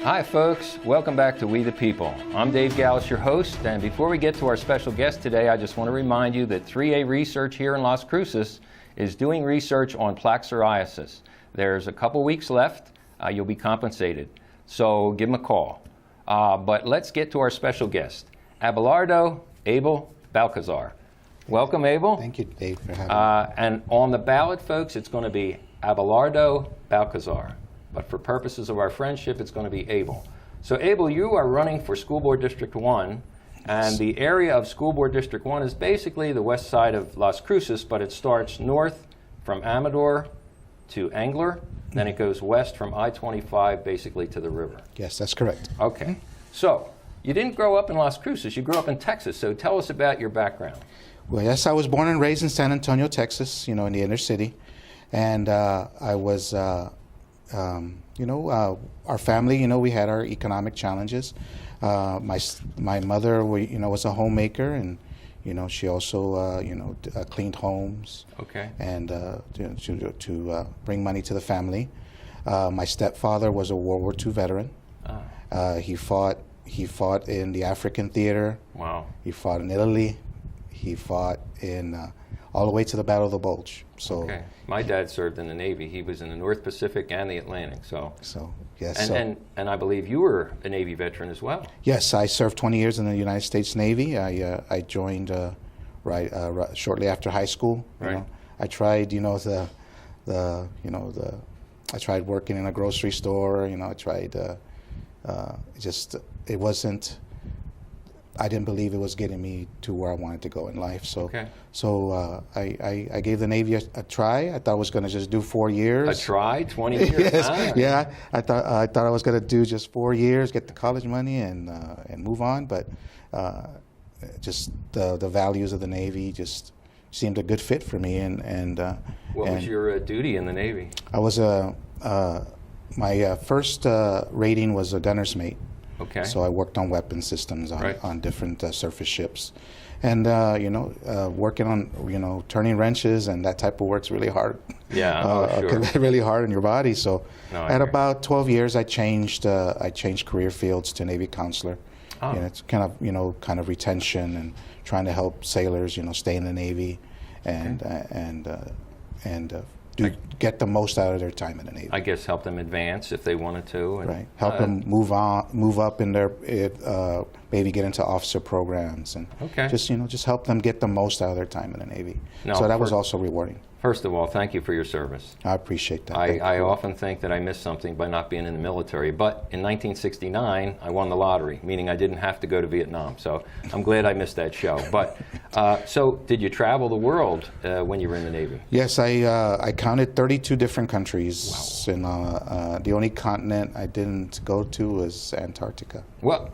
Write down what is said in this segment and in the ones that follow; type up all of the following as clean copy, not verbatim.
Hi folks, welcome back to We the People. I'm Dave Gallus, your host, and before we get to our special guest today, I just want to remind you that 3A Research here in Las Cruces is doing research on plaque psoriasis. There's a couple weeks left. You'll be compensated, so give them a call. But let's get to our special guest, Abelardo, Abel, Balcazar. Welcome, Abel. Thank you, Dave, for having me. And on the ballot, folks, it's going to be Abelardo, Balcazar. But for purposes of our friendship, it's going to be Abel. So Abel, you are running for School Board District 1, and the area of School Board District 1 is basically the west side of Las Cruces, but it starts north from Amador to Angler, then it goes west from I-25 basically to the river. Yes, that's correct. Okay. So you didn't grow up in Las Cruces, you grew up in Texas, so tell us about your background. Well, yes, I was born and raised in San Antonio, Texas, in the inner city. And I was... our family, we had our economic challenges. My mother, was a homemaker, and she also, cleaned homes. Okay. And to bring money to the family. My stepfather was a World War II veteran. He fought in the African theater. Wow. He fought in Italy. He fought in all the way to the Battle of the Bulge. So. Okay. My dad served in the Navy. He was in the North Pacific and the Atlantic. So yes. And I believe you were a Navy veteran as well. Yes, I served 20 years in the United States Navy. I joined shortly after high school. Right. I tried, I tried working in a grocery store. I tried. It wasn't. I didn't believe it was getting me to where I wanted to go in life. So, I gave the Navy a try. I thought I was going to just do 4 years. A try, 20 years. Yes. Yeah, I thought I was going to do just 4 years, get the college money, and move on. But just the values of the Navy just seemed a good fit for me. What was your duty in the Navy? I was my first rating was a gunner's mate. Okay. So I worked on weapon systems on different surface ships, and working on turning wrenches and that type of work's really hard. Yeah, sure. Really hard on your body. So at about 12 years, I changed career fields to Navy counselor. Oh. It's kind of retention and trying to help sailors stay in the Navy and get the most out of their time in the Navy. I guess help them advance if they wanted to. And, right. Help them move up in their, maybe get into officer programs, and just help them get the most out of their time in the Navy. So that was also rewarding. First of all, thank you for your service. I appreciate that. I often think that I missed something by not being in the military, but in 1969, I won the lottery, meaning I didn't have to go to Vietnam. So I'm glad I missed that show. But so did you travel the world when you were in the Navy? Yes, I counted 32 different countries. Wow. And the only continent I didn't go to was Antarctica. Well,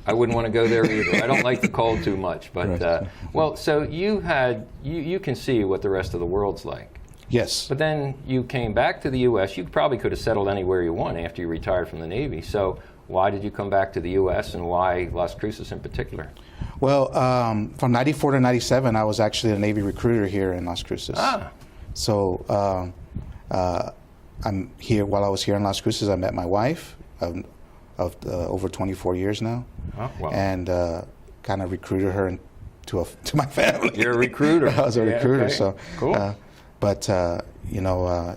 I wouldn't want to go there either. I don't like the cold too much. But well, so you can see what the rest of the world's like. Yes. But then you came back to the U.S. You probably could have settled anywhere you want after you retired from the Navy. So why did you come back to the U.S. and why Las Cruces in particular? Well, from 94 to 97, I was actually a Navy recruiter here in Las Cruces. Ah. So I'm here. While I was here in Las Cruces, I met my wife of over 24 years now. Oh, wow. And kind of recruited her to my family. You're a recruiter. I was a recruiter. Okay. So cool. But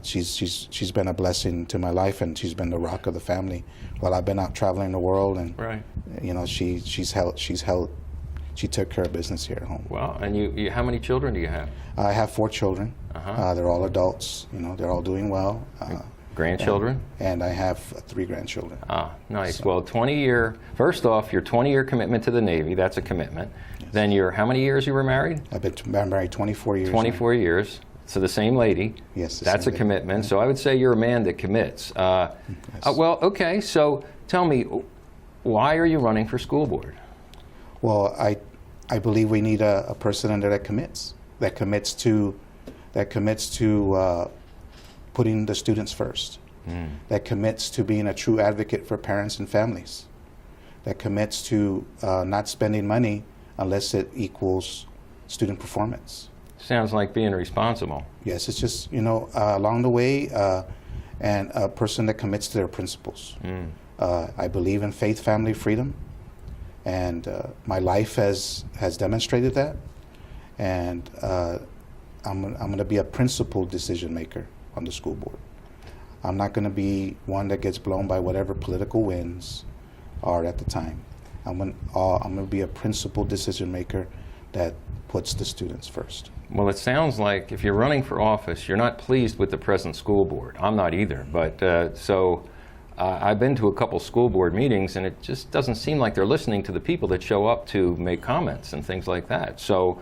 she's been a blessing to my life, and she's been the rock of the family while I've been out traveling the world. And she took care of business here at home. Wow. And you how many children do you have? I have 4 children. They're all adults. They're all doing well. Grandchildren? And I have 3 grandchildren. Ah, nice. So. Well, first off, your 20-year commitment to the Navy, that's a commitment. Yes. Then how many years you were married? I've been married 24 years. 24 now. Years. So the same lady. Yes. That's a commitment. Yeah. So I would say you're a man that commits. Yes. Well, okay. So tell me, why are you running for school board? Well, I believe we need a person in there that commits to putting the students first, that commits to being a true advocate for parents and families, that commits to not spending money unless it equals student performance. Sounds like being responsible. Yes, it's just, along the way, and a person that commits to their principles. I believe in faith, family, freedom, and my life has demonstrated that. And I'm going to be a principled decision maker on the school board. I'm not going to be one that gets blown by whatever political winds are at the time. I'm going to be a principled decision maker that puts the students first. Well, it sounds like if you're running for office, you're not pleased with the present school board. I'm not either. But I've been to a couple school board meetings, and it just doesn't seem like they're listening to the people that show up to make comments and things like that. So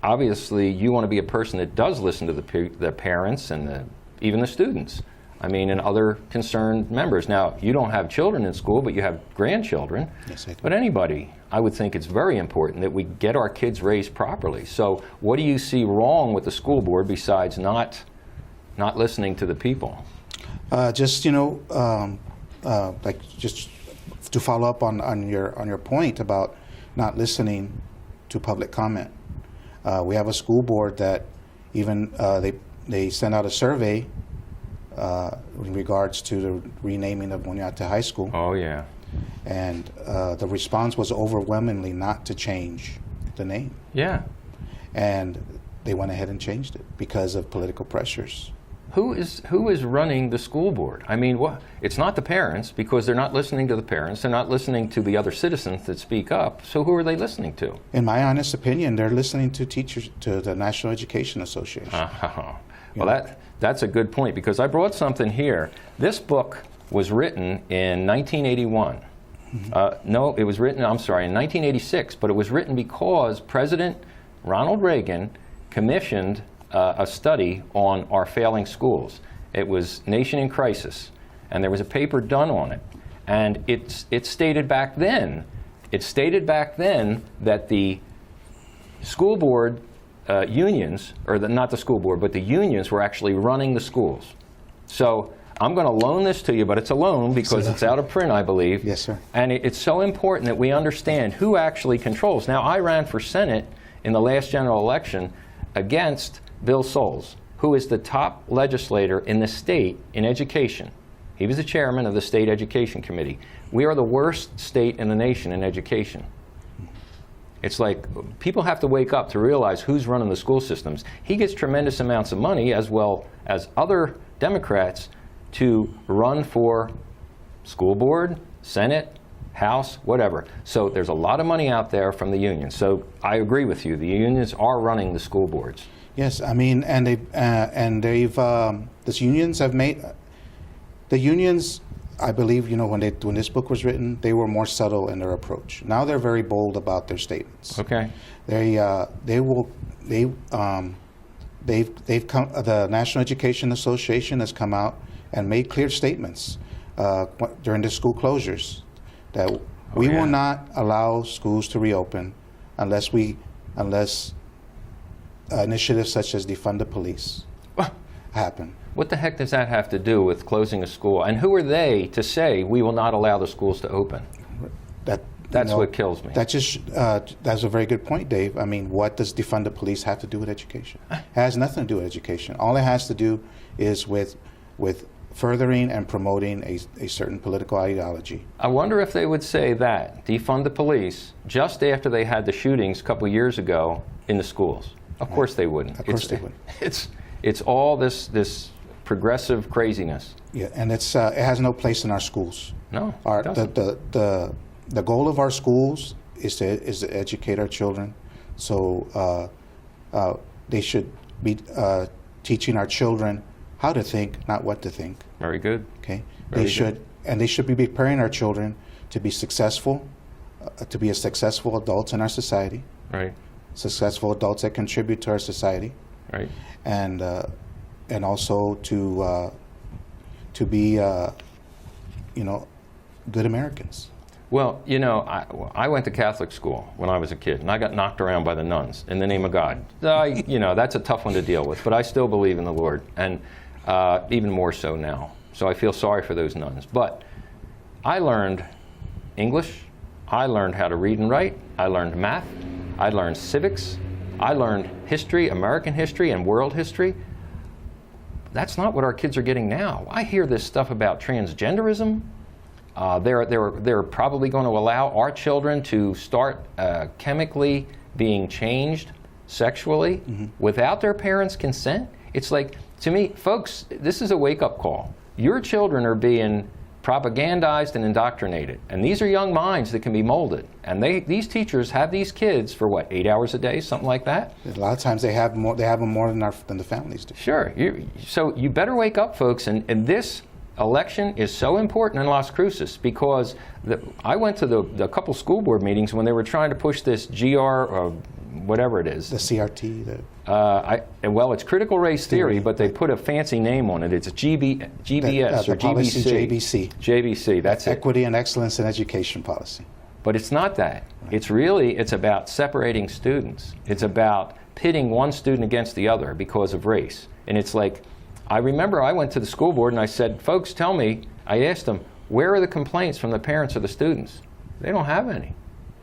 obviously, you want to be a person that does listen to the parents and even the students. I mean, and other concerned members. Now, you don't have children in school, but you have grandchildren. Yes, I do. But anybody, I would think it's very important that we get our kids raised properly. So what do you see wrong with the school board besides not listening to the people? Just to follow up on your point about not listening to public comment. We have a school board that even they sent out a survey in regards to the renaming of Muñate High School. Oh, yeah. And the response was overwhelmingly not to change the name. Yeah. And they went ahead and changed it because of political pressures. Who is running the school board? I mean, it's not the parents, because they're not listening to the parents. They're not listening to the other citizens that speak up. So who are they listening to? In my honest opinion, they're listening to teachers, to the National Education Association. Well, that's a good point, because I brought something here. This book was written in 1981. No, it was written, I'm sorry, in 1986, but it was written because President Ronald Reagan commissioned a study on our failing schools. It was Nation in Crisis, and there was a paper done on it. And it stated back then that the school board unions, or not the school board, but the unions were actually running the schools. So I'm going to loan this to you, but it's a loan because it's out of print, I believe. Yes, sir. And it's so important that we understand who actually controls. Now, I ran for Senate in the last general election against Bill Soules, who is the top legislator in the state in education. He was the chairman of the State Education Committee. We are the worst state in the nation in education. It's like people have to wake up to realize who's running the school systems. He gets tremendous amounts of money, as well as other Democrats, to run for school board, Senate, House, whatever. So there's a lot of money out there from the unions. So I agree with you. The unions are running the school boards. Yes, I mean, and the unions have made, the unions, I believe, when this book was written, they were more subtle in their approach. Now they're very bold about their statements. Okay. They've come, the National Education Association has come out and made clear statements during the school closures that we will not allow schools to reopen unless initiatives such as defund the police happen. What the heck does that have to do with closing a school? And who are they to say we will not allow the schools to open? That's what kills me. That's a very good point, Dave. I mean, what does defund the police have to do with education? It has nothing to do with education. All it has to do is with furthering and promoting a certain political ideology. I wonder if they would say that, defund the police, just after they had the shootings a couple years ago in the schools. Of course they wouldn't. Of course they wouldn't. It's all this progressive craziness. Yeah, and it has no place in our schools. No, it doesn't. The goal of our schools is to educate our children. So they should be teaching our children how to think, not what to think. Very good. Okay. They should be preparing our children to be successful, to be successful adults in our society. Right. Successful adults that contribute to our society. Right. And also to be good Americans. Well, you know, I went to Catholic school when I was a kid, and I got knocked around by the nuns in the name of God. You know, that's a tough one to deal with, but I still believe in the Lord, and even more so now. So I feel sorry for those nuns. But I learned English, I learned how to read and write, I learned math, I learned civics, I learned history, American history, and world history. That's not what our kids are getting now. I hear this stuff about transgenderism. They're probably going to allow our children to start chemically being changed sexually without their parents' consent. It's like, to me, folks, this is a wake-up call. Your children are being propagandized and indoctrinated, and these are young minds that can be molded. And these teachers have these kids for what, 8 hours a day, something like that? A lot of times they have more. They have them more than the families do. Sure. So you better wake up, folks, and this election is so important in Las Cruces because I went to the couple school board meetings when they were trying to push this GR or whatever it is. The CRT. Well, it's critical race theory, but they put a fancy name on it. It's GBS or policy GBC. JBC, that's it. Equity and Excellence in Education Policy. But it's not that. Right. It's about separating students. It's about pitting one student against the other because of race. And it's like, I remember I went to the school board and I said, folks, tell me, I asked them, where are the complaints from the parents of the students? They don't have any.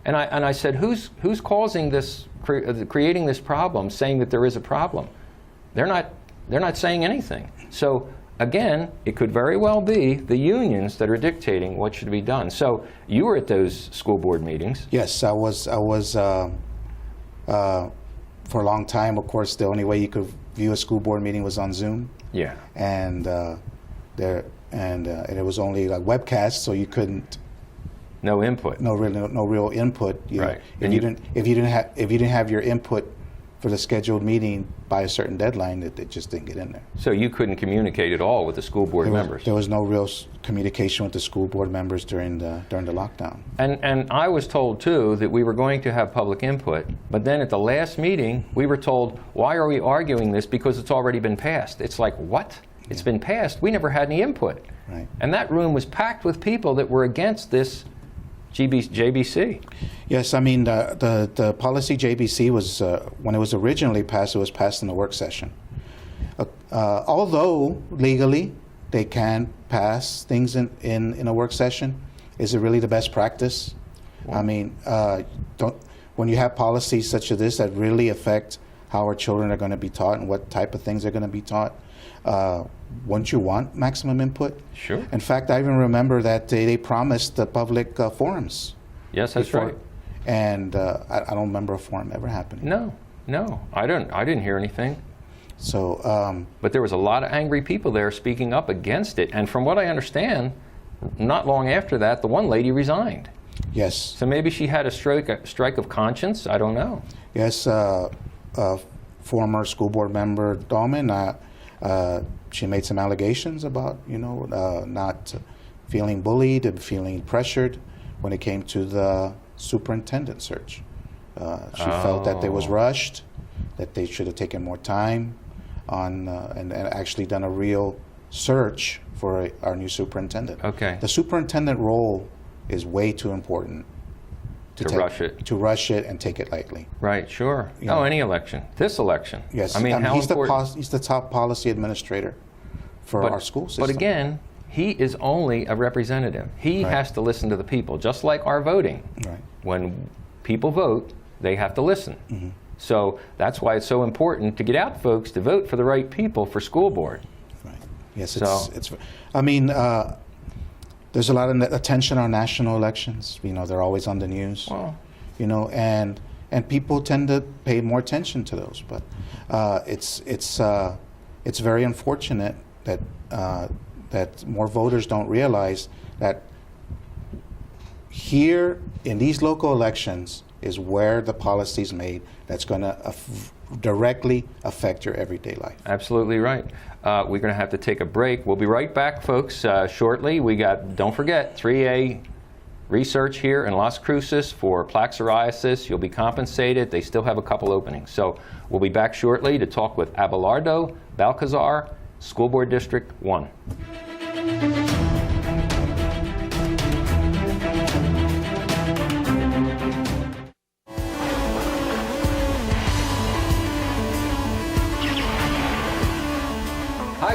And I said, who's causing this, creating this problem, saying that there is a problem? They're not saying anything. So again, it could very well be the unions that are dictating what should be done. So you were at those school board meetings. Yes, I was for a long time. Of course, the only way you could view a school board meeting was on Zoom. Yeah. And it was only like webcast, so you couldn't. No input. No real input. Right. If you didn't have your input for the scheduled meeting by a certain deadline, it just didn't get in there. So you couldn't communicate at all with the school board members. There was no real communication with the school board members during the lockdown. And I was told too that we were going to have public input, but then at the last meeting we were told, why are we arguing this? Because it's already been passed. It's like, what? It's been passed. We never had any input. Right. And that room was packed with people that were against this JBC. Yes, I mean the policy JBC was when it was originally passed, it was passed in a work session. Although legally they can pass things in a work session, is it really the best practice? Wow. I mean, when you have policies such as this that really affect how our children are going to be taught and what type of things are going to be taught, wouldn't you want maximum input? Sure. In fact, I even remember that they promised the public forums. Yes, that's right. And I don't remember a forum ever happening. No, I didn't hear anything. So, but there was a lot of angry people there speaking up against it. And from what I understand, not long after that, the one lady resigned. Yes. So maybe she had a strike of conscience. I don't know. Yes, former school board member Dahlman. She made some allegations about, not feeling bullied and feeling pressured when it came to the superintendent search. She felt that they was rushed, that they should have taken more time on and actually done a real search for our new superintendent. Okay. The superintendent role is way too important to rush it and take it lightly. Right, sure. Any election. This election. Yes. I mean, how he's important? He's the top policy administrator for our school system. But again, he is only a representative. He has to listen to the people, just like our voting. Right. When people vote, they have to listen. Mm-hmm. So that's why it's so important to get out, folks, to vote for the right people for school board. Right. Yes, it's. I mean, there's a lot of attention on national elections. They're always on the news. Well, and people tend to pay more attention to those. But it's very unfortunate that more voters don't realize that here in these local elections is where the policy is made that's going to directly affect your everyday life. Absolutely right. We're going to have to take a break. We'll be right back, folks, shortly. Don't forget, 3A research here in Las Cruces for plaque psoriasis. You'll be compensated. They still have a couple openings. So we'll be back shortly to talk with Abelardo, Balcazar, School Board District 1.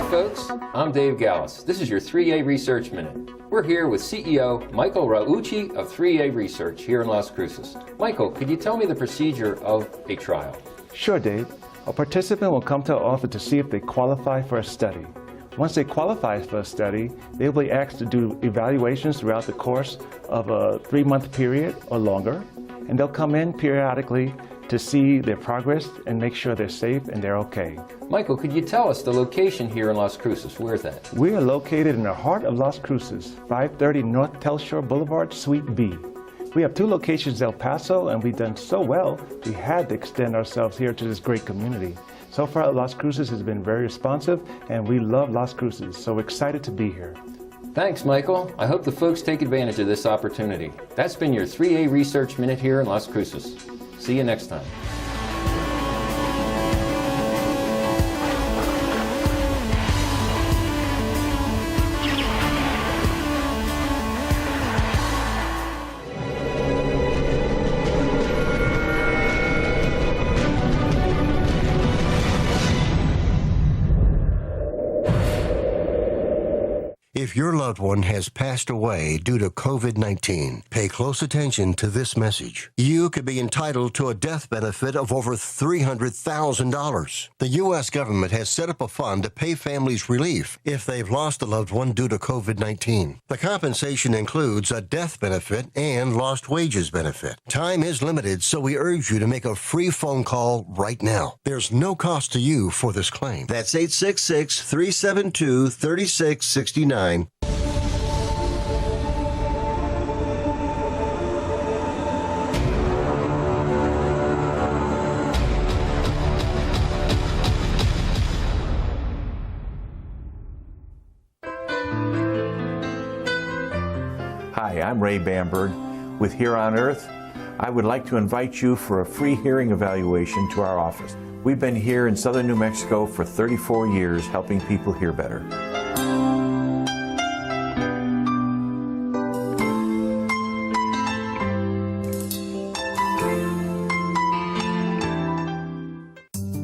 folks, I'm Dave Gallus. This is your 3A Research Minute. We're here with CEO Michael Raucci of 3A Research here in Las Cruces. Michael, could you tell me the procedure of a trial? Sure, Dave. A participant will come to our office to see if they qualify for a study. Once they qualify for a study, they will be asked to do evaluations throughout the course of a 3-month period or longer, and they'll come in periodically to see their progress and make sure they're safe and they're okay. Michael, could you tell us the location here in Las Cruces? Where's that? We are located in the heart of Las Cruces, 530 North Telshore Boulevard, Suite B. We have 2 locations in El Paso, and we've done so well, we had to extend ourselves here to this great community. So far, Las Cruces has been very responsive, and we love Las Cruces, so we're excited to be here. Thanks, Michael. I hope the folks take advantage of this opportunity. That's been your 3A Research Minute here in Las Cruces. See you next time. If your loved one has passed away due to COVID-19, pay close attention to this message. You could be entitled to a death benefit of over $300,000. The U.S. government has set up a fund to pay families relief if they've lost a loved one due to COVID-19. The compensation includes a death benefit and lost wages benefit. Time is limited, so we urge you to make a free phone call right now. There's no cost to you for this claim. That's 866-372-3669. Hi, I'm Ray Bamberg with Here on Earth. I would like to invite you for a free hearing evaluation to our office. We've been here in southern New Mexico for 34 years helping people hear better.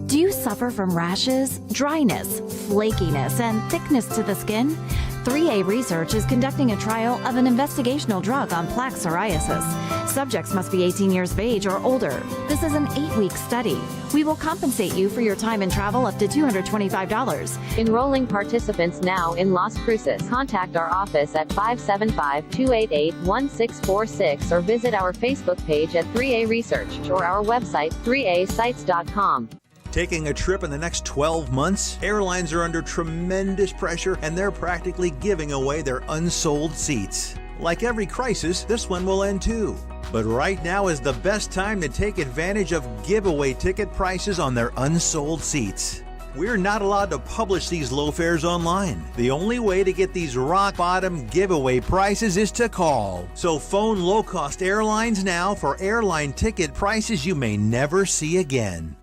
Do you suffer from rashes, dryness, flakiness, and thickness to the skin? 3A Research is conducting a trial of an investigational drug on plaque psoriasis. Subjects must be 18 years of age or older. This is an 8-week study. We will compensate you for your time and travel up to $225. Enrolling participants now in Las Cruces. Contact our office at 575-288-1646 or visit our Facebook page at 3A Research or our website 3asites.com. Taking a trip in the next 12 months? Airlines are under tremendous pressure and they're practically giving away their unsold seats. Like every crisis, this one will end too. But right now is the best time to take advantage of giveaway ticket prices on their unsold seats. We're not allowed to publish these low fares online. The only way to get these rock bottom giveaway prices is to call. So phone low-cost airlines now for airline ticket prices you may never see again.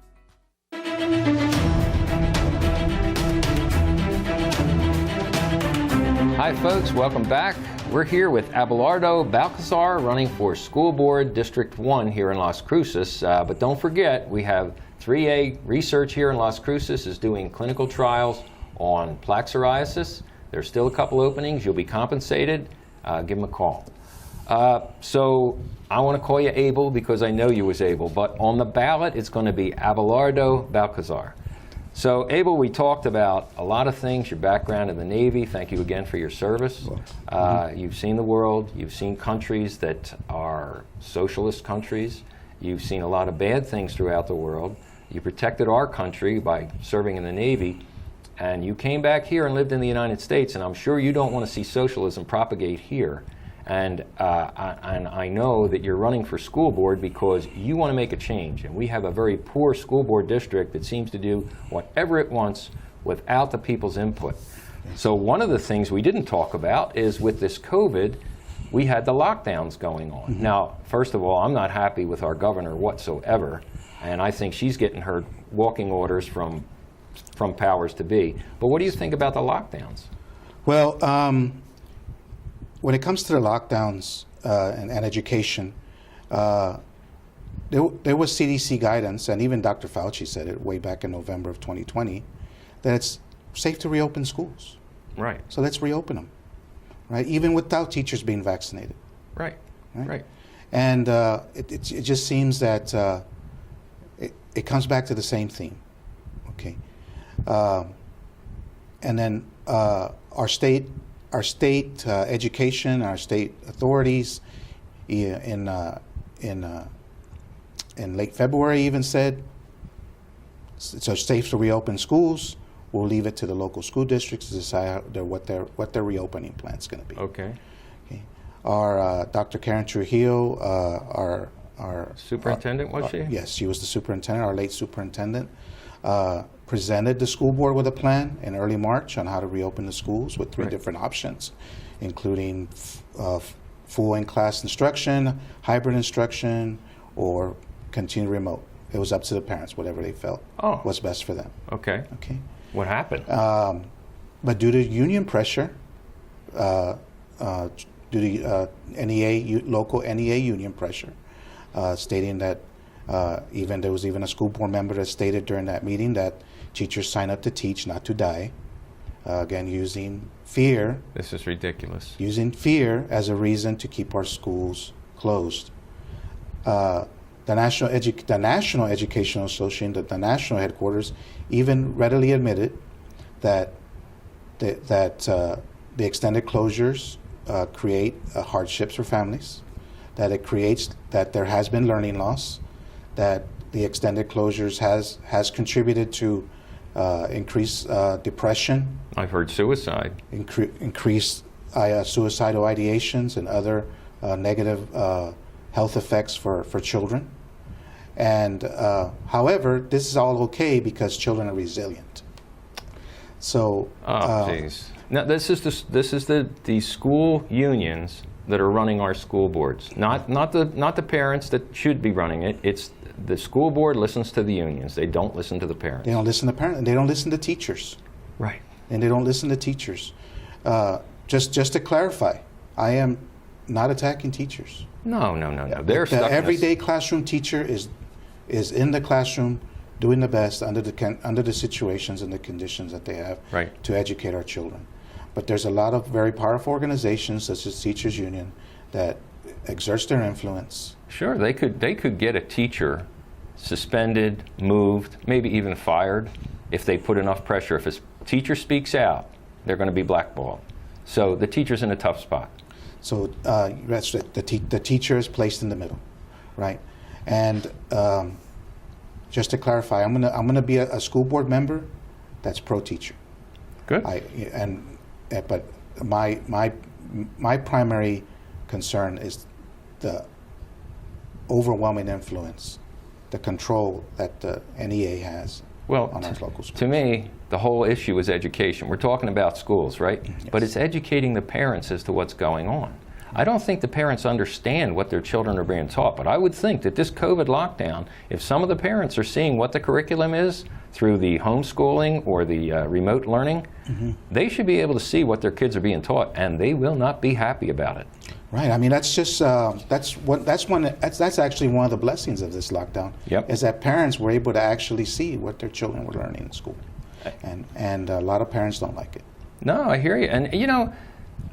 Hi folks, welcome back. We're here with Abelardo Balcazar running for School Board District 1 here in Las Cruces. But don't forget, we have 3A Research here in Las Cruces is doing clinical trials on plaque psoriasis. There's still a couple openings. You'll be compensated. Give them a call. So I want to call you Abel because I know you was Abel, but on the ballot it's going to be Abelardo Balcazar. So Abel, we talked about a lot of things, your background in the Navy. Thank you again for your service. You've seen the world. You've seen countries that are socialist countries. You've seen a lot of bad things throughout the world. You protected our country by serving in the Navy. And you came back here and lived in the United States, and I'm sure you don't want to see socialism propagate here. And I know that you're running for school board because you want to make a change. And we have a very poor school board district that seems to do whatever it wants without the people's input. So one of the things we didn't talk about is with this COVID, we had the lockdowns going on. Mm-hmm. Now, first of all, I'm not happy with our governor whatsoever. And I think she's getting her walking orders from powers to be. But what do you think about the lockdowns? Well, when it comes to the lockdowns and education, there was CDC guidance, and even Dr. Fauci said it way back in November of 2020, that safe to reopen schools. Right. So let's reopen them, right? Even without teachers being vaccinated. Right. Right. And it just seems that it comes back to the same theme, okay? And then our state education, our state authorities, in late February even said it's safe to reopen schools. We'll leave it to the local school districts to decide what their reopening plan is going to be. Okay. Okay. Our Dr. Karen Trujillo, our Superintendent, was she? Yes, she was the superintendent, our late superintendent, presented the school board with a plan in early March on how to reopen the schools with three different options, including full in-class instruction, hybrid instruction, or continue remote. It was up to the parents, whatever they felt was best for them. Okay. Okay. What happened? But due to union pressure, due to local NEA union pressure, stating that there was even a school board member that stated during that meeting that teachers sign up to teach, not to die. Again, using fear. This is ridiculous. Using fear as a reason to keep our schools closed. The National Educational Association, the national headquarters, even readily admitted that the extended closures create hardships for families, that there has been learning loss, that the extended closures has contributed to increased depression. I've heard suicide. Increased suicidal ideations and other negative health effects for children. And however, this is all okay because children are resilient. So, now this is the school unions that are running our school boards, not the parents that should be running it. It's the school board listens to the unions. They don't listen to the parents. They don't listen to parents. They don't listen to teachers. Right. And they don't listen to teachers. Just to clarify, I am not attacking teachers. No. They're the everyday classroom teacher is in the classroom doing the best under the situations and the conditions that they have to educate our children. But there's a lot of very powerful organizations such as Teachers Union that exerts their influence. Sure, they could get a teacher suspended, moved, maybe even fired if they put enough pressure. If a teacher speaks out, they're going to be blackballed. So the teacher's in a tough spot. So the teacher is placed in the middle, right? And just to clarify, I'm gonna be a school board member that's pro-teacher. Good. But my primary concern is the overwhelming influence, the control that the NEA has on our local schools. To me, the whole issue is education. We're talking about schools, right? Yes. But it's educating the parents as to what's going on. I don't think the parents understand what their children are being taught, but I would think that this COVID lockdown, if some of the parents are seeing what the curriculum is through the homeschooling or the remote learning, they should be able to see what their kids are being taught, and they will not be happy about it. Right. I mean, that's just that's actually one of the blessings of this lockdown. Yep. Is that parents were able to actually see what their children were learning in school, and a lot of parents don't like it. No, I hear you. And you know,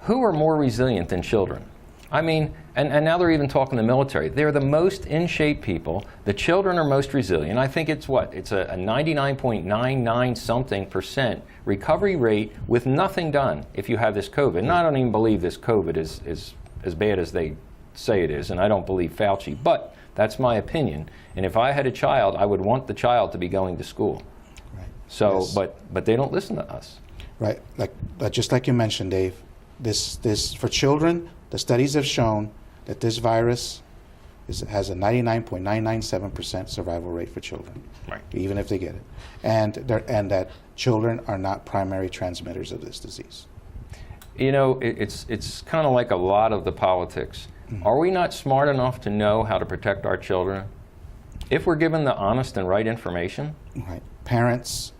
who are more resilient than children? I mean, and now they're even talking the military. They're the most in shape people. The children are most resilient. I think it's what? It's a 99.99 something % recovery rate with nothing done if you have this COVID. And I don't even believe this COVID is as bad as they say it is, and I don't believe Fauci, but that's my opinion. And if I had a child, I would want the child to be going to school. Right. So, Yes. but they don't listen to us. Right. Just like you mentioned, Dave. This for children, the studies have shown that this virus has a 99.997% survival rate for children, Right. even if they get it, and that children are not primary transmitters of this disease. You know, it's kind of like a lot of the politics. Are we not smart enough to know how to protect our children? If we're given the honest and right information? Right. Parents,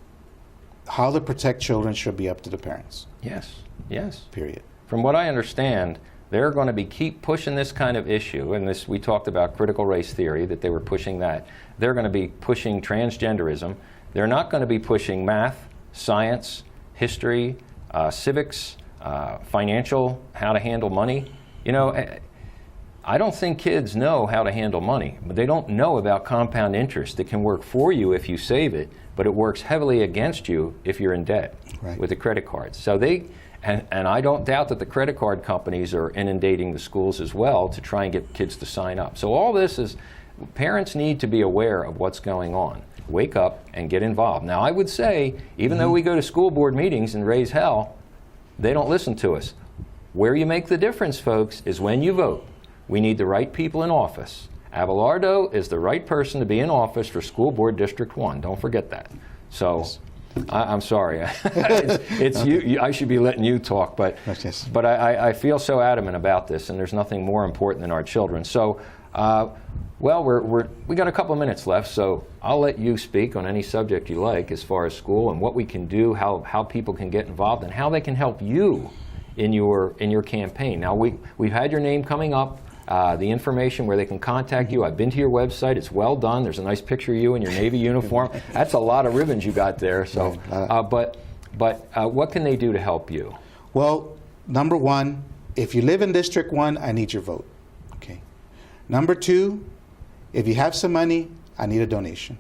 how to protect children should be up to the parents. Yes. Period. From what I understand, they're going to keep pushing this kind of issue, and this, we talked about critical race theory, that they were pushing that. They're going to be pushing transgenderism. They're not going to be pushing math, science, history, civics, financial, how to handle money. You know, I don't think kids know how to handle money, but they don't know about compound interest. It can work for you if you save it, but it works heavily against you if you're in debt with the credit cards. So and I don't doubt that the credit card companies are inundating the schools as well to try and get kids to sign up. So all this is, parents need to be aware of what's going on. Wake up and get involved. Now I would say, even though we go to school board meetings and raise hell, they don't listen to us. Where you make the difference, folks, is when you vote. We need the right people in office. Abelardo is the right person to be in office for School Board District 1. Don't forget that. So, I'm sorry. it's you. I should be letting you talk, but I feel so adamant about this, and there's nothing more important than our children. So, well, we got a couple of minutes left, so I'll let you speak on any subject you like as far as school and what we can do, how people can get involved, and how they can help you in your campaign. Now, we've had your name coming up. The information where they can contact you. I've been to your website. It's well done. There's a nice picture of you in your Navy uniform. That's a lot of ribbons you got there. So, but what can they do to help you? Well, number one, if you live in District 1, I need your vote. Okay. Number two, if you have some money, I need a donation.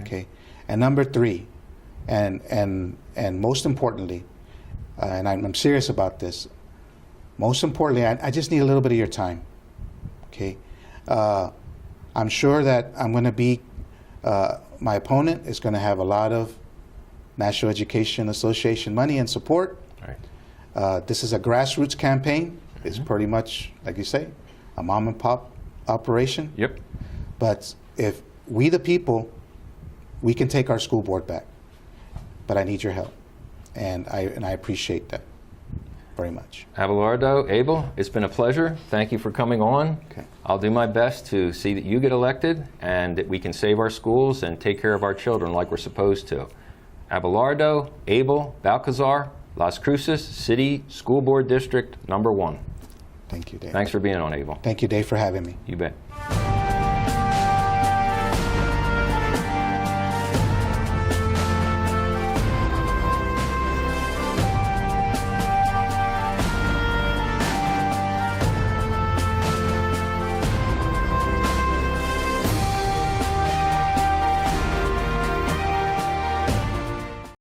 Okay. And number three, and most importantly, and I'm serious about this. Most importantly, I just need a little bit of your time. Okay, I'm sure that I'm going to be, my opponent is going to have a lot of National Education Association money and support. Right. This is a grassroots campaign. It's pretty much, like you say, a mom and pop operation. Yep. But if we the people, we can take our school board back. But I need your help, and I appreciate that very much. Abelardo, Abel, it's been a pleasure. Thank you for coming on. Okay. I'll do my best to see that you get elected and that we can save our schools and take care of our children like we're supposed to. Abelardo, Abel, Balcazar, Las Cruces, City School Board District number 1. Thank you, Dave. Thanks for being on, Abel. Thank you, Dave, for having me. You bet.